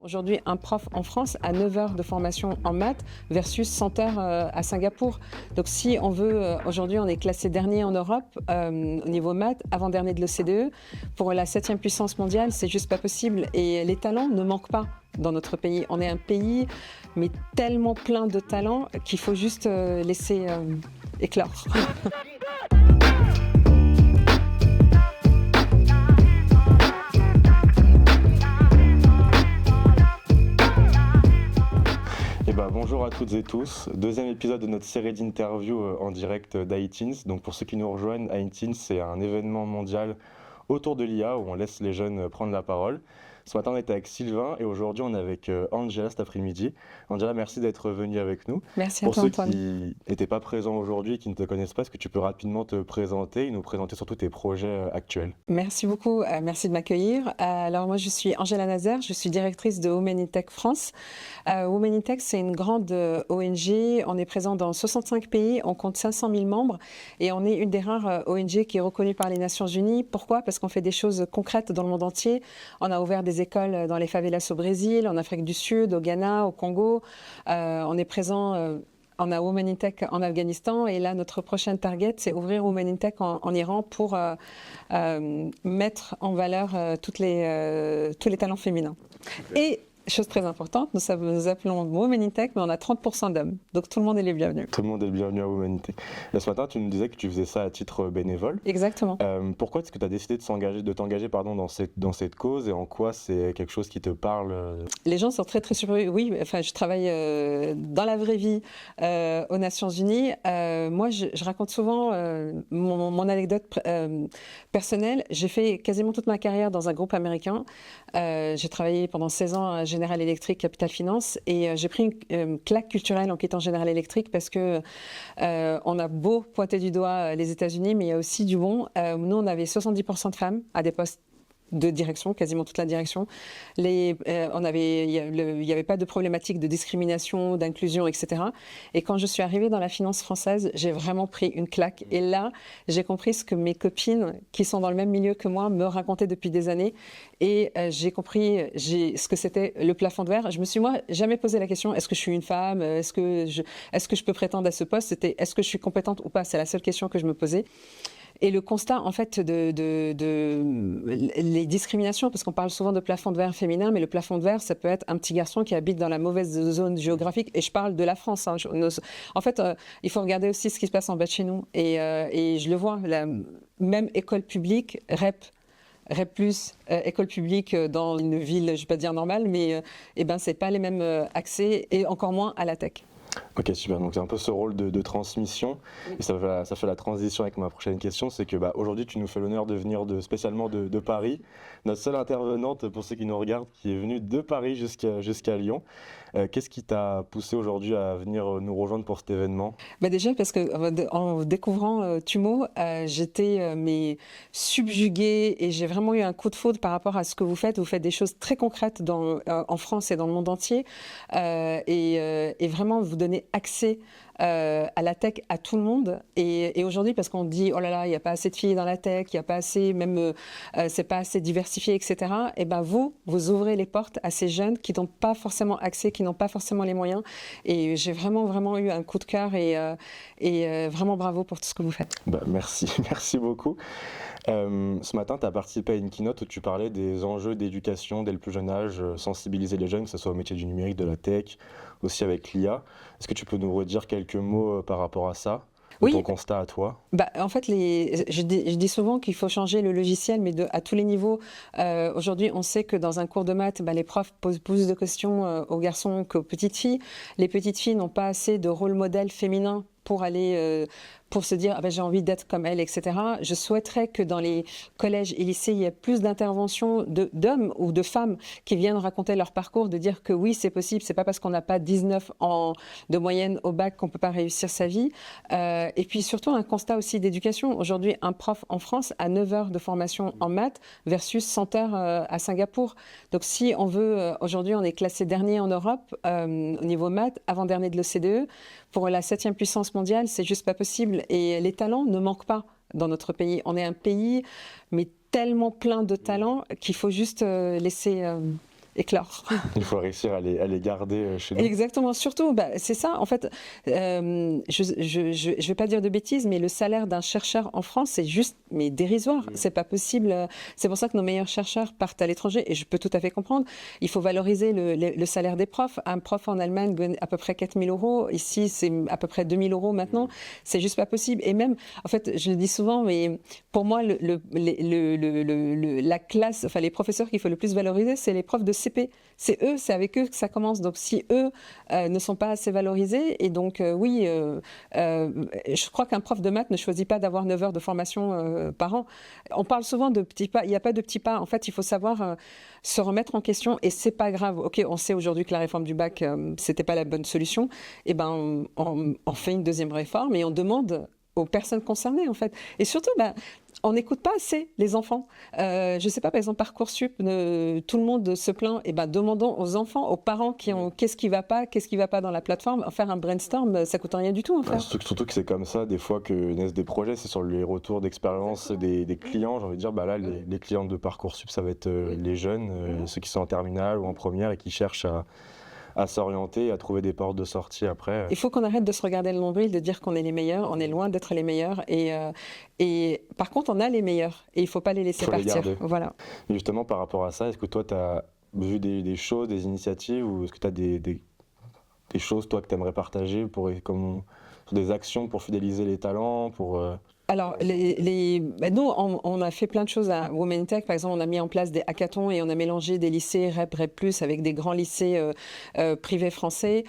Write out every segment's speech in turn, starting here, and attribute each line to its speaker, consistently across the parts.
Speaker 1: Aujourd'hui, un prof en France a 9 heures de formation en maths versus 100 heures à Singapour. Donc si on veut, aujourd'hui on est classé dernier en Europe au niveau maths, avant-dernier de l'OCDE. Pour la 7e puissance mondiale, c'est juste pas possible. Et les talents ne manquent pas dans notre pays. On est un pays, mais tellement plein de talents qu'il faut juste laisser éclore.
Speaker 2: Bonjour à toutes et tous, deuxième épisode de notre série d'interviews en direct d'iTeens. Donc pour ceux qui nous rejoignent, iTeens c'est un événement mondial autour de l'IA où on laisse les jeunes prendre la parole. Ce matin on était avec Sylvain et aujourd'hui on est avec Angela cet après-midi. Angela, merci d'être venue avec nous.
Speaker 1: Merci à toi Antoine.
Speaker 2: Pour ceux qui n'étaient pas présents aujourd'hui et qui ne te connaissent pas, est-ce que tu peux rapidement te présenter et nous présenter surtout tes projets actuels?
Speaker 1: Merci beaucoup, merci de m'accueillir. Alors moi je suis Angela Nazer, je suis directrice de Women in Tech France. Women in Tech c'est une grande ONG, on est présent dans 65 pays, on compte 500 000 membres et on est une des rares ONG qui est reconnue par les Nations Unies. Pourquoi? Parce qu'on fait des choses concrètes dans le monde entier. On a ouvert des écoles dans les favelas au Brésil, en Afrique du Sud, au Ghana, au Congo. On est présent, on a Women in Tech en Afghanistan et là notre prochaine target c'est ouvrir Women in Tech en Iran pour mettre en valeur tous les talents féminins. Et chose très importante, nous appelons Women in Tech, mais on a 30% d'hommes. Donc tout le monde est les bienvenus.
Speaker 2: Tout le monde est le bienvenu à Women in Tech. Là, ce matin, tu nous disais que tu faisais ça à titre bénévole.
Speaker 1: Exactement.
Speaker 2: Pourquoi est-ce que tu as décidé de t'engager dans cette cause et en quoi c'est quelque chose qui te parle?
Speaker 1: Les gens sont très très surpris. Oui, enfin, je travaille dans la vraie vie aux Nations Unies. Moi, je raconte souvent mon anecdote personnelle. J'ai fait quasiment toute ma carrière dans un groupe américain. J'ai travaillé pendant 16 ans à General Electric, Capital Finance, et j'ai pris une claque culturelle en quittant General Electric parce que on a beau pointer du doigt les États-Unis, mais il y a aussi du bon. Nous, on avait 70% de femmes à des postes de direction, quasiment toute la direction. Il n'y avait pas de problématique de discrimination, d'inclusion, etc. Et quand je suis arrivée dans la finance française, j'ai vraiment pris une claque. Et là, j'ai compris ce que mes copines, qui sont dans le même milieu que moi, me racontaient depuis des années. Et j'ai compris ce que c'était le plafond de verre. Je me suis, moi, jamais posé la question, est-ce que je suis une femme? Est-ce que je peux prétendre à ce poste? C'était, est-ce que je suis compétente ou pas? C'est la seule question que je me posais. Et le constat, en fait, les discriminations, parce qu'on parle souvent de plafond de verre féminin, mais le plafond de verre, ça peut être un petit garçon qui habite dans la mauvaise zone géographique. Et je parle de la France. Hein. En fait, il faut regarder aussi ce qui se passe en bas de chez nous. Et je le vois, la même école publique, REP+, école publique dans une ville, je ne vais pas dire normale, mais c'est pas les mêmes accès, et encore moins à la tech.
Speaker 2: Ok, super. Donc c'est un peu ce rôle de transmission. Oui. Et ça fait la transition avec ma prochaine question, c'est que aujourd'hui tu nous fais l'honneur de venir spécialement de Paris. Notre seule intervenante, pour ceux qui nous regardent, qui est venue de Paris jusqu'à Lyon. Qu'est-ce qui t'a poussé aujourd'hui à venir nous rejoindre pour cet événement?
Speaker 1: Déjà parce que en découvrant Tumo, j'étais subjuguée et j'ai vraiment eu un coup de foudre par rapport à ce que vous faites. Vous faites des choses très concrètes en France et dans le monde entier et vraiment vous donnez accès à la tech à tout le monde et aujourd'hui parce qu'on dit oh là là il n'y a pas assez de filles dans la tech, il n'y a pas assez même c'est pas assez diversifié etc. Et vous ouvrez les portes à ces jeunes qui n'ont pas forcément accès, qui n'ont pas forcément les moyens et j'ai vraiment eu un coup de cœur et vraiment bravo pour tout ce que vous faites.
Speaker 2: Merci beaucoup. Ce matin, tu as participé à une keynote où tu parlais des enjeux d'éducation dès le plus jeune âge, sensibiliser les jeunes, que ce soit au métier du numérique, de la tech, aussi avec l'IA. Est-ce que tu peux nous redire quelques mots par rapport à ça?
Speaker 1: Oui.
Speaker 2: Ton constat à toi?
Speaker 1: En fait, je dis souvent qu'il faut changer le logiciel, mais à tous les niveaux. Aujourd'hui, on sait que dans un cours de maths, les profs posent plus de questions aux garçons qu'aux petites filles. Les petites filles n'ont pas assez de rôle modèle féminin pour aller pour se dire j'ai envie d'être comme elle, etc. Je souhaiterais que dans les collèges et lycées, il y ait plus d'interventions d'hommes ou de femmes qui viennent raconter leur parcours, de dire que oui, c'est possible, c'est pas parce qu'on n'a pas 19 de moyenne au bac qu'on peut pas réussir sa vie. Et puis surtout un constat aussi d'éducation. Aujourd'hui, un prof en France a 9 heures de formation en maths versus 100 heures à Singapour. Donc si on veut, aujourd'hui on est classé dernier en Europe au niveau maths, avant-dernier de l'OCDE. Pour la 7e puissance mondiale, c'est juste pas possible. Et les talents ne manquent pas dans notre pays. On est un pays, mais tellement plein de talents qu'il faut juste laisser éclore.
Speaker 2: Il faut réussir à les garder chez nous.
Speaker 1: Exactement, surtout, c'est ça. En fait, je vais pas dire de bêtises, mais le salaire d'un chercheur en France, c'est juste mais dérisoire. C'est pas possible. C'est pour ça que nos meilleurs chercheurs partent à l'étranger, et je peux tout à fait comprendre. Il faut valoriser le salaire des profs. Un prof en Allemagne gagne à peu près 4 000 euros. Ici, c'est à peu près 2 000 euros maintenant. C'est juste pas possible. Et même, en fait, je le dis souvent, mais pour moi, la classe, enfin les professeurs qu'il faut le plus valoriser, c'est les profs de CP. C'est avec eux que ça commence. Donc si eux ne sont pas assez valorisés, et donc je crois qu'un prof de maths ne choisit pas d'avoir 9 heures de formation par an. On parle souvent de petits pas, il n'y a pas de petits pas. En fait, il faut savoir se remettre en question, et c'est pas grave. Ok, on sait aujourd'hui que la réforme du bac, c'était pas la bonne solution. Et ben, on fait une deuxième réforme et on demande aux personnes concernées, en fait. Et surtout, on n'écoute pas assez les enfants. Je ne sais pas, par exemple, Parcoursup, tout le monde se plaint. Et demandons aux enfants, aux parents qu'est-ce qui va pas dans la plateforme. Faire un brainstorm, ça coûte rien du tout, en fait.
Speaker 2: Surtout que c'est comme ça, des fois, que naissent des projets. C'est sur les retours d'expérience des clients. J'ai envie de dire, là, les clients de Parcoursup, ça va être les jeunes, ceux qui sont en terminale ou en première et qui cherchent à s'orienter, à trouver des portes de sortie après.
Speaker 1: Il faut qu'on arrête de se regarder le nombril, de dire qu'on est les meilleurs. On est loin d'être les meilleurs. Et par contre, on a les meilleurs. Et il ne faut pas les laisser partir. Voilà.
Speaker 2: Et justement, par rapport à ça, est-ce que toi, tu as vu des choses, des initiatives, ou est-ce que tu as des choses, toi, que tu aimerais partager sur des actions pour fidéliser les talents,
Speaker 1: Alors, nous, on a fait plein de choses à Women in Tech. Par exemple, on a mis en place des hackathons et on a mélangé des lycées REP, REP+, avec des grands lycées privés français,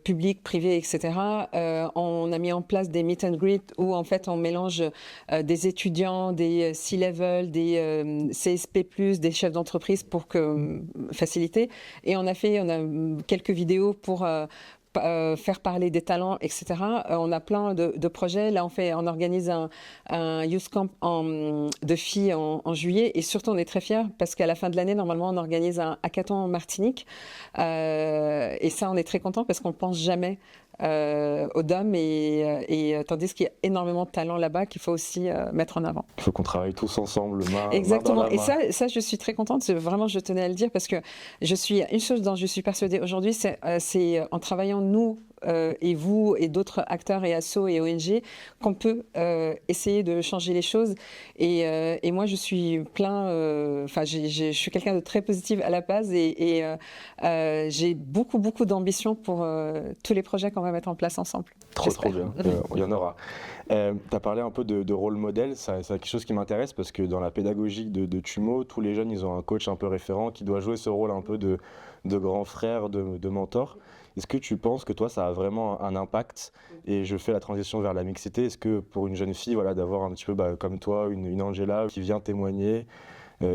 Speaker 1: publics, privés, etc. On a mis en place des meet and greet où, en fait, on mélange des étudiants, des C-level, des CSP+, des chefs d'entreprise pour faciliter. Et on a quelques vidéos pour faire parler des talents, etc. On a plein de projets. Là, on organise un youth camp de filles en juillet, et surtout, on est très fiers parce qu'à la fin de l'année, normalement, on organise un hackathon en Martinique. Et ça, on est très content parce qu'on ne pense jamais aux dames, et tandis qu'il y a énormément de talents là-bas qu'il faut aussi mettre en avant.
Speaker 2: Il faut qu'on travaille tous ensemble,
Speaker 1: Exactement.
Speaker 2: main dans la main.
Speaker 1: Et ça, je suis très contente. Vraiment, je tenais à le dire parce que une chose dont je suis persuadée aujourd'hui, c'est en travaillant nous, et vous et d'autres acteurs et assos et ONG, qu'on peut essayer de changer les choses. Et moi, je suis je suis quelqu'un de très positif à la base, et j'ai beaucoup d'ambition pour tous les projets qu'on va mettre en place ensemble.
Speaker 2: Trop bien, il y en aura. Tu as parlé un peu de rôle modèle, c'est quelque chose qui m'intéresse parce que dans la pédagogie de Tumo, tous les jeunes, ils ont un coach un peu référent qui doit jouer ce rôle un peu de grand frère, de mentor. Est-ce que tu penses que toi, ça a vraiment un impact? Et je fais la transition vers la mixité. Est-ce que pour une jeune fille, d'avoir un petit peu comme toi, une Angela qui vient témoigner,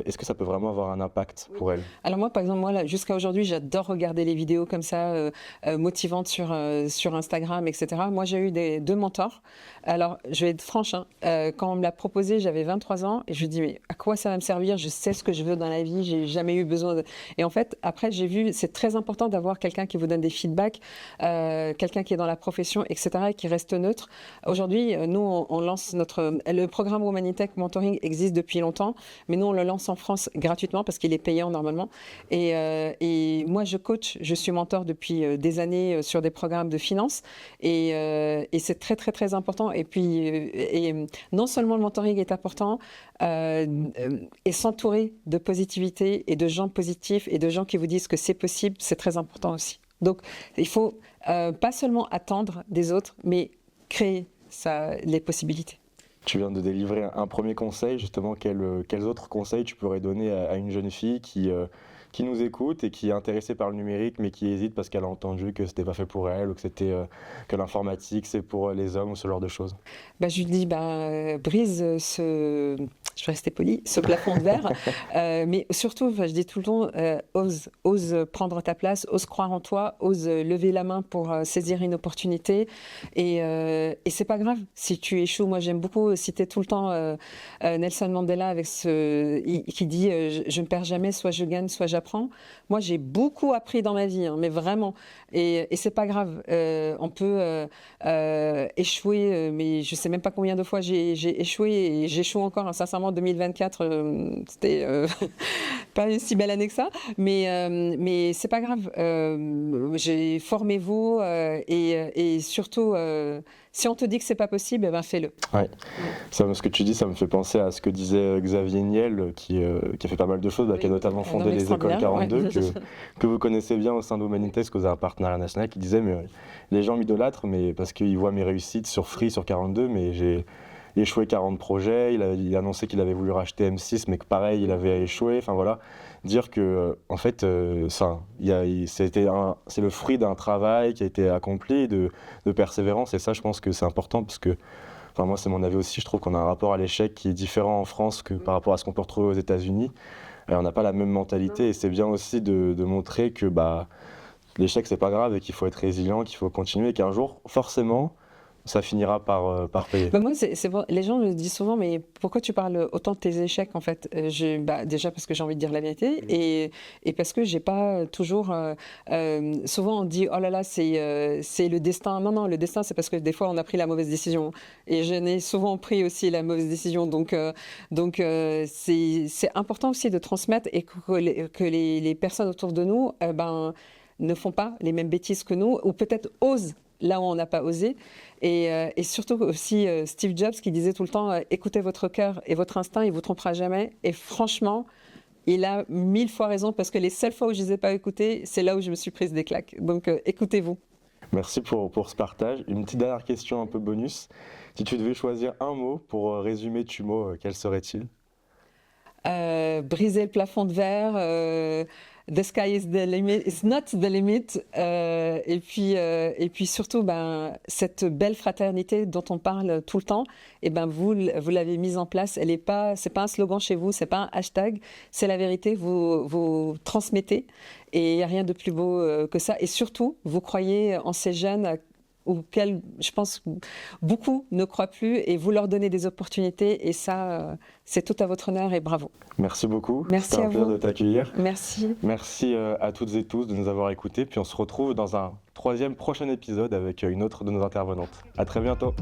Speaker 2: est-ce que ça peut vraiment avoir un impact pour elle?
Speaker 1: Alors moi, par exemple, jusqu'à aujourd'hui, j'adore regarder les vidéos comme ça, motivantes sur Instagram, etc. Moi, j'ai eu deux mentors. Alors, je vais être franche, quand on me l'a proposé, j'avais 23 ans, et je me dis, mais à quoi ça va me servir? Je sais ce que je veux dans la vie, j'ai jamais eu besoin de... Et en fait, après, j'ai vu, c'est très important d'avoir quelqu'un qui vous donne des feedbacks, quelqu'un qui est dans la profession, etc., et qui reste neutre. Aujourd'hui, nous, on lance le programme Women in Tech Mentoring existe depuis longtemps, mais nous, on le lance en France gratuitement parce qu'il est payant normalement. Et moi, je suis mentor depuis des années sur des programmes de finance, et c'est très, très, très important. Et puis, non seulement le mentoring est important, et s'entourer de positivité et de gens positifs et de gens qui vous disent que c'est possible, c'est très important aussi. Donc, il faut pas seulement attendre des autres, mais créer les possibilités.
Speaker 2: Tu viens de délivrer un premier conseil, justement, quels autres conseils tu pourrais donner à une jeune fille qui nous écoute et qui est intéressée par le numérique, mais qui hésite parce qu'elle a entendu que c'était pas fait pour elle, ou que l'informatique c'est pour les hommes, ou ce genre de choses?
Speaker 1: Je lui dis, brise je vais rester polie, ce plafond de verre, mais surtout, je dis tout le temps, ose prendre ta place, ose croire en toi, ose lever la main pour saisir une opportunité, et c'est pas grave si tu échoues. Moi, j'aime beaucoup citer tout le temps Nelson Mandela qui dit je ne perds jamais, soit je gagne, soit j'apprends. Moi, j'ai beaucoup appris dans ma vie, mais vraiment, et c'est pas grave. On peut échouer, mais je sais même pas combien de fois j'ai échoué, et j'échoue encore, sincèrement. en 2024, c'était pas une si belle année que ça, mais c'est pas grave. Formez-vous et surtout, si on te dit que c'est pas possible, eh ben fais-le.
Speaker 2: Ouais. Ce que tu dis, ça me fait penser à ce que disait Xavier Niel, qui a fait pas mal de choses, qui a notamment fondé les écoles 42,
Speaker 1: ouais.
Speaker 2: que vous connaissez bien au sein d'Humanitex, cause à un partenariat national, qui disait mais les gens m'idolâtrent, mais parce qu'ils voient mes réussites sur Free, sur 42, mais j'ai échoué 40 projets. Il a annoncé qu'il avait voulu racheter M6, mais que pareil, il avait échoué. Enfin voilà, dire que en fait, c'est le fruit d'un travail qui a été accompli, de persévérance, et ça, je pense que c'est important parce que. Enfin, moi, c'est mon avis aussi. Je trouve qu'on a un rapport à l'échec qui est différent en France que par rapport à ce qu'on peut retrouver aux États-Unis. On n'a pas la même mentalité et c'est bien aussi de montrer que l'échec, c'est pas grave et qu'il faut être résilient, qu'il faut continuer et qu'un jour, forcément, ça finira par payer.
Speaker 1: Moi, c'est bon. Les gens me disent souvent, mais pourquoi tu parles autant de tes échecs en fait? Déjà parce que j'ai envie de dire la vérité et parce que j'ai pas toujours. Souvent on dit oh là là c'est le destin. Non, le destin c'est parce que des fois on a pris la mauvaise décision et je n'ai souvent pris aussi la mauvaise décision. Donc c'est important aussi de transmettre et que les personnes autour de nous ne font pas les mêmes bêtises que nous ou peut-être osent là où on n'a pas osé. Et surtout aussi Steve Jobs qui disait tout le temps écoutez votre cœur et votre instinct, il ne vous trompera jamais. Et franchement, il a 1000 fois raison parce que les seules fois où je ne les ai pas écoutés, c'est là où je me suis prise des claques. Donc écoutez-vous.
Speaker 2: Merci pour ce partage. Une petite dernière question un peu bonus. Si tu devais choisir un mot pour résumer Tumo, quel serait-il?
Speaker 1: Briser le plafond de verre. The sky is the limit, it's not the limit. Et puis surtout, cette belle fraternité dont on parle tout le temps, vous l'avez mise en place. C'est pas un slogan chez vous, c'est pas un hashtag, c'est la vérité. Vous transmettez et il n'y a rien de plus beau que ça. Et surtout, vous croyez en ces jeunes auxquels je pense beaucoup ne croient plus et vous leur donnez des opportunités et ça, c'est tout à votre honneur et bravo.
Speaker 2: Merci beaucoup.
Speaker 1: Merci
Speaker 2: C'était
Speaker 1: à
Speaker 2: un plaisir
Speaker 1: vous.
Speaker 2: de t'accueillir.
Speaker 1: Merci.
Speaker 2: Merci à toutes et tous de nous avoir écoutés. Puis on se retrouve dans un prochain épisode avec une autre de nos intervenantes. À très bientôt.